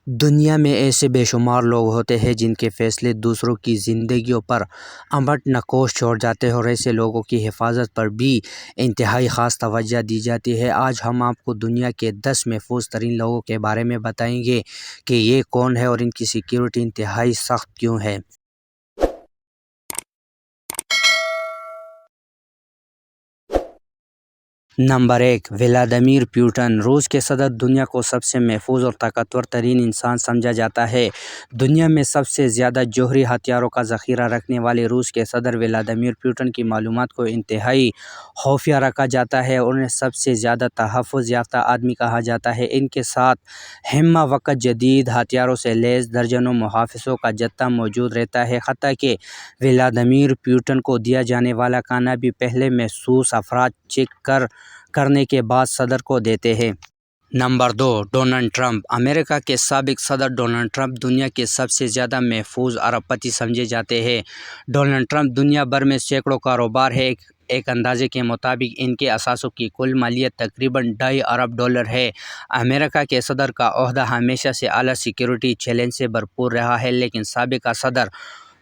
دنیا میں ایسے بے شمار لوگ ہوتے ہیں جن کے فیصلے دوسروں کی زندگیوں پر امٹھ نقوش چھوڑ جاتے ہیں، اور ایسے لوگوں کی حفاظت پر بھی انتہائی خاص توجہ دی جاتی ہے۔ آج ہم آپ کو دنیا کے 10 محفوظ ترین لوگوں کے بارے میں بتائیں گے کہ یہ کون ہے اور ان کی سیکیورٹی انتہائی سخت کیوں ہے۔ Number 1، Vladimir Putin. روس کے صدر دنیا کو سب سے محفوظ اور طاقتور ترین انسان سمجھا جاتا ہے۔ دنیا میں سب سے زیادہ جوہری ہتھیاروں کا ذخیرہ رکھنے والے روس کے صدر ولادیمیر پوٹن کی معلومات کو انتہائی خفیہ رکھا جاتا ہے اور انہیں سب سے زیادہ تحفظ یافتہ آدمی کہا جاتا ہے۔ ان کے ساتھ ہمہ وقت جدید ہتھیاروں سے لیس درجنوں محافظوں کا جتھا موجود رہتا ہے، حتیٰ کہ ولادیمیر پوٹن کو دیا جانے والا کھانا بھی پہلے مخصوص افراد چیک کرنے کے بعد صدر کو دیتے ہیں۔ Number 2، Donald Trump. امریکہ کے سابق صدر ڈونلڈ ٹرمپ دنیا کے سب سے زیادہ محفوظ ارب پتی سمجھے جاتے ہیں۔ ڈونلڈ ٹرمپ دنیا بھر میں سینکڑوں کاروبار ہے۔ ایک اندازے کے مطابق ان کے اثاثوں کی کل مالیت تقریباً $2.5 ارب ہے۔ امریکہ کے صدر کا عہدہ ہمیشہ سے اعلیٰ سیکیورٹی چیلنج سے بھرپور رہا ہے، لیکن سابق صدر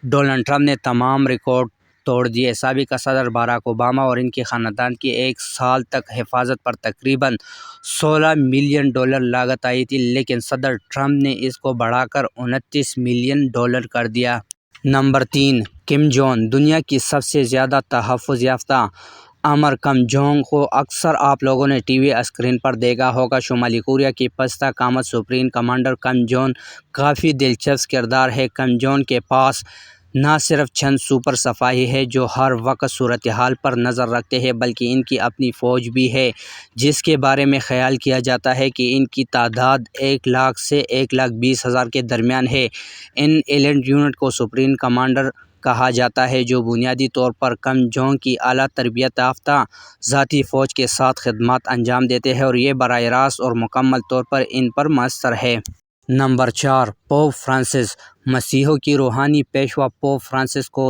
ڈونلڈ ٹرمپ نے تمام ریکارڈ توڑ دیے۔ سابق صدر باراک اوباما اور ان کے خاندان کی ایک سال تک حفاظت پر تقریباً $16 ملین لاگت آئی تھی، لیکن صدر ٹرمپ نے اس کو بڑھا کر $29 ملین کر دیا۔ Number 3، Kim Jong. دنیا کی سب سے زیادہ تحفظ یافتہ آمر کم جونگ کو اکثر آپ لوگوں نے ٹی وی اسکرین پر دیکھا ہوگا۔ شمالی کوریا کی پستہ قامت سپریم کمانڈر کم جونگ کافی دلچسپ کردار ہے۔ کم جونگ کے پاس نہ صرف چند سپر سپاہی ہیں جو ہر وقت صورتحال پر نظر رکھتے ہیں، بلکہ ان کی اپنی فوج بھی ہے، جس کے بارے میں خیال کیا جاتا ہے کہ ان کی تعداد 1 لاکھ سے 1,20,000 کے درمیان ہے۔ ان ایلیٹ یونٹ کو سپریم کمانڈر کہا جاتا ہے، جو بنیادی طور پر کم جونگ کی اعلیٰ تربیت یافتہ ذاتی فوج کے ساتھ خدمات انجام دیتے ہیں، اور یہ براہ راست اور مکمل طور پر ان پر منحصر ہے۔ Number 4، pope Francis. مسیحیوں کی روحانی پیشوا پوپ فرانسس کو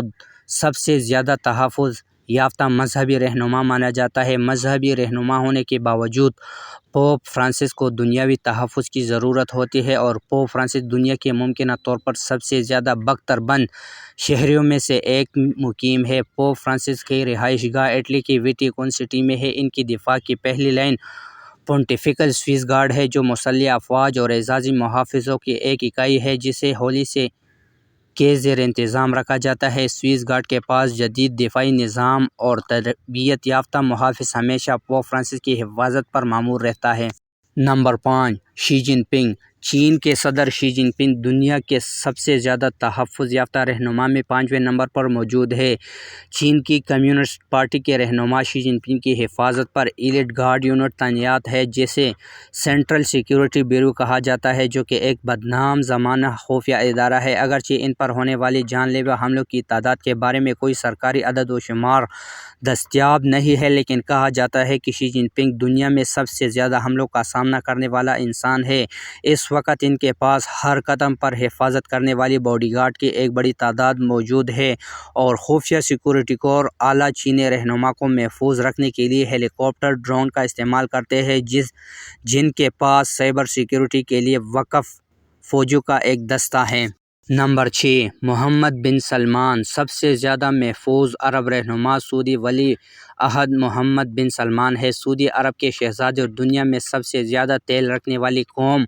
سب سے زیادہ تحفظ یافتہ مذہبی رہنما مانا جاتا ہے۔ مذہبی رہنما ہونے کے باوجود پوپ فرانسس کو دنیاوی تحفظ کی ضرورت ہوتی ہے، اور پوپ فرانسس دنیا کے ممکنہ طور پر سب سے زیادہ بختر بند شہریوں میں سے ایک مقیم ہے۔ پوپ فرانسس کی رہائش گاہ اٹلی کی ویٹیکن سٹی میں ہے۔ ان کی دفاع کی پہلی لائن پونٹیفیکل سوئس گارڈ ہے، جو مسلح افواج اور اعزازی محافظوں کی ایک اکائی ہے جسے ہولی کے زیر انتظام رکھا جاتا ہے۔ سوئس گارڈ کے پاس جدید دفاعی نظام اور تربیت یافتہ محافظ ہمیشہ پوپ فرانسس کی حفاظت پر مامور رہتا ہے۔ نمبر 5، شی جن پنگ۔ چین کے صدر شی جن پنگ دنیا کے سب سے زیادہ تحفظ یافتہ رہنما میں 5ویں نمبر پر موجود ہے۔ چین کی کمیونسٹ پارٹی کے رہنما شی جن پنگ کی حفاظت پر ایلیٹ گارڈ یونٹ تعینات ہے، جسے سینٹرل سیکیورٹی بیورو کہا جاتا ہے، جو کہ ایک بدنام زمانہ خفیہ ادارہ ہے۔ اگرچہ ان پر ہونے والی جان لیوا حملوں کی تعداد کے بارے میں کوئی سرکاری عدد و شمار دستیاب نہیں ہے، لیکن کہا جاتا ہے کہ شی جن پنگ دنیا میں سب سے زیادہ حملوں کا سامنا کرنے والا انسان ہے۔ اس وقت ان کے پاس ہر قدم پر حفاظت کرنے والی باڈی گارڈ کی ایک بڑی تعداد موجود ہے، اور خفیہ سیکیورٹی کور اعلیٰ چینی رہنما کو محفوظ رکھنے کے لیے ہیلی کاپٹر ڈرون کا استعمال کرتے ہیں، جن کے پاس سائبر سیکیورٹی کے لیے وقف فوجیوں کا ایک دستہ ہے۔ نمبر 6، محمد بن سلمان۔ سب سے زیادہ محفوظ عرب رہنما سعودی ولی عہد محمد بن سلمان ہے۔ سعودی عرب کے شہزادے اور دنیا میں سب سے زیادہ تیل رکھنے والی قوم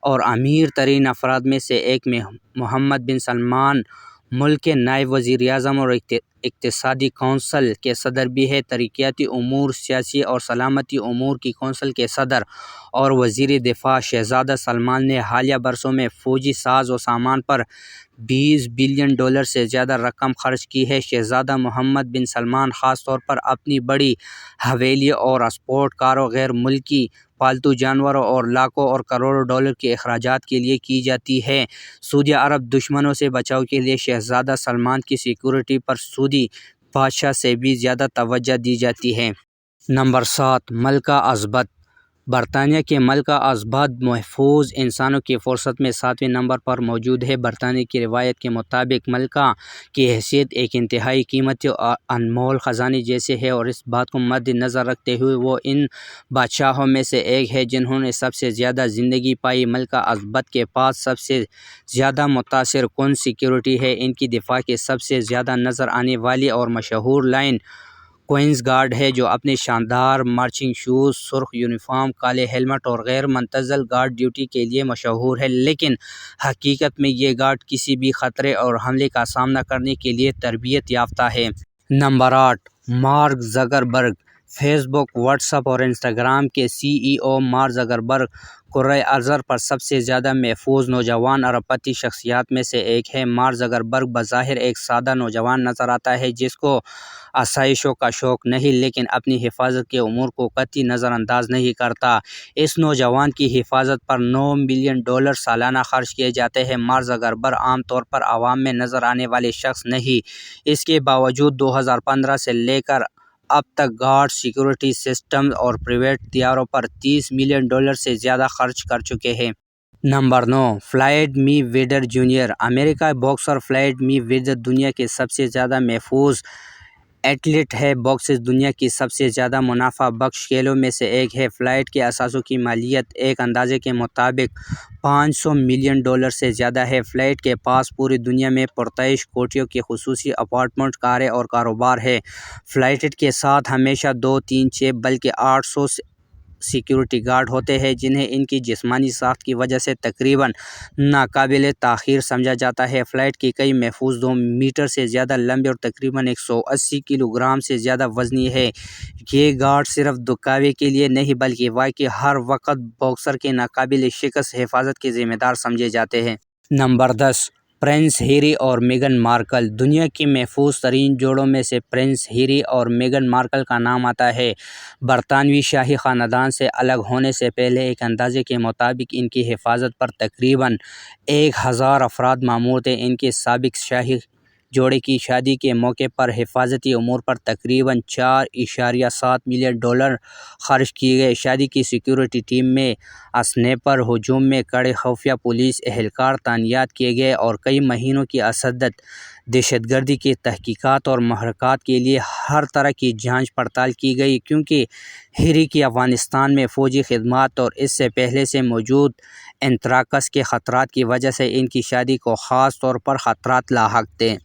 اور امیر ترین افراد میں سے ایک محمد بن سلمان ملک کے نائب وزیر اعظم اور اقتصادی کونسل کے صدر بھی ہیں۔ ترقیاتی امور، سیاسی اور سلامتی امور کی کونسل کے صدر اور وزیر دفاع شہزادہ سلمان نے حالیہ برسوں میں فوجی ساز و سامان پر $20 بلین سے زیادہ رقم خرچ کی ہے۔ شہزادہ محمد بن سلمان خاص طور پر اپنی بڑی حویلیوں اور اسپورٹ کاروں، غیر ملکی پالتو جانوروں اور لاکھوں اور کروڑوں ڈالر کے اخراجات کے لیے کی جاتی ہے۔ سعودی عرب دشمنوں سے بچاؤ کے لیے شہزادہ سلمان کی سیکیورٹی پر سعودی بادشاہ سے بھی زیادہ توجہ دی جاتی ہے۔ نمبر 7، ملکہ الزبتھ۔ برطانیہ کے ملکہ ازبد محفوظ انسانوں کی فہرست میں 7ویں نمبر پر موجود ہے۔ برطانیہ کی روایت کے مطابق ملکہ کی حیثیت ایک انتہائی قیمتی اور انمول خزانے جیسے ہے، اور اس بات کو مد نظر رکھتے ہوئے وہ ان بادشاہوں میں سے ایک ہے جنہوں نے سب سے زیادہ زندگی پائی۔ ملکہ ازبد کے پاس سب سے زیادہ متاثر کن سیکیورٹی ہے۔ ان کی دفاع کی سب سے زیادہ نظر آنے والی اور مشہور لائن کوئنز گارڈ ہے، جو اپنے شاندار مارچنگ شوز، سرخ یونیفارم، کالے ہیلمٹ اور غیر متزلزل گارڈ ڈیوٹی کے لیے مشہور ہے، لیکن حقیقت میں یہ گارڈ کسی بھی خطرے اور حملے کا سامنا کرنے کے لیے تربیت یافتہ ہے۔ Number 8، mark Zuckerberg. فیس بک، واٹس ایپ اور انسٹاگرام کے CEO مارک زکربرگ کرۂ ارض پر سب سے زیادہ محفوظ نوجوان ارب پتی شخصیات میں سے ایک ہے۔ مارک زکربرگ بظاہر ایک سادہ نوجوان نظر آتا ہے جس کو آسائشوں کا شوق نہیں، لیکن اپنی حفاظت کے امور کو قطعی نظر انداز نہیں کرتا۔ اس نوجوان کی حفاظت پر $9 ملین سالانہ خرچ کیے جاتے ہیں۔ مارک زکربرگ عام طور پر عوام میں نظر آنے والے شخص نہیں، اس کے باوجود 2015 سے لے کر اب تک گارڈ، سیکیورٹی سسٹمز اور پرائیویٹ طیاروں پر $30 ملین سے زیادہ خرچ کر چکے ہیں۔ نمبر 9، فلائیڈ می ویڈر جونیئر۔ امریکائی باکسر فلائیڈ می ویڈر دنیا کے سب سے زیادہ محفوظ ایتھلیٹ ہے۔ باکسنگ دنیا کی سب سے زیادہ منافع بخش کھیلوں میں سے ایک ہے۔ فلائیڈ کے اثاثوں کی مالیت ایک اندازے کے مطابق $500 ملین سے زیادہ ہے۔ فلائیڈ کے پاس پوری دنیا میں پرتعیش کوٹھیوں کے خصوصی اپارٹمنٹ، کاریں اور کاروبار ہے۔ فلائیڈ کے ساتھ ہمیشہ 2، 3، 6 بلکہ 800 سیکیورٹی گارڈ ہوتے ہیں، جنہیں ان کی جسمانی ساخت کی وجہ سے تقریباً ناقابل تاخیر سمجھا جاتا ہے۔ فلائیڈ کی کئی محفوظ 2 میٹر سے زیادہ لمبے اور تقریباً 180 کلو گرام سے زیادہ وزنی ہے۔ یہ گارڈ صرف دکھاوے کے لیے نہیں بلکہ واقعی ہر وقت باکسر کے ناقابل شکست حفاظت کے ذمہ دار سمجھے جاتے ہیں۔ نمبر 10، پرنس ہیری اور میگن مارکل۔ دنیا کے محفوظ ترین جوڑوں میں سے پرنس ہیری اور میگن مارکل کا نام آتا ہے۔ برطانوی شاہی خاندان سے الگ ہونے سے پہلے ایک اندازے کے مطابق ان کی حفاظت پر تقریباً 1000 افراد مامور تھے۔ ان کے سابق شاہی جوڑے کی شادی کے موقع پر حفاظتی امور پر تقریباً $4.7 ملین خرچ کیے گئے۔ شادی کی سیکیورٹی ٹیم میں اسنیپر ہجوم میں کڑے خفیہ پولیس اہلکار تعینات کیے گئے اور کئی مہینوں کی اسدد دہشت گردی کی تحقیقات اور محرکات کے لیے ہر طرح کی جانچ پڑتال کی گئی، کیونکہ ہیری کی افغانستان میں فوجی خدمات اور اس سے پہلے سے موجود اینتھراکس کے خطرات کی وجہ سے ان کی شادی کو خاص طور پر خطرات لاحق تھے۔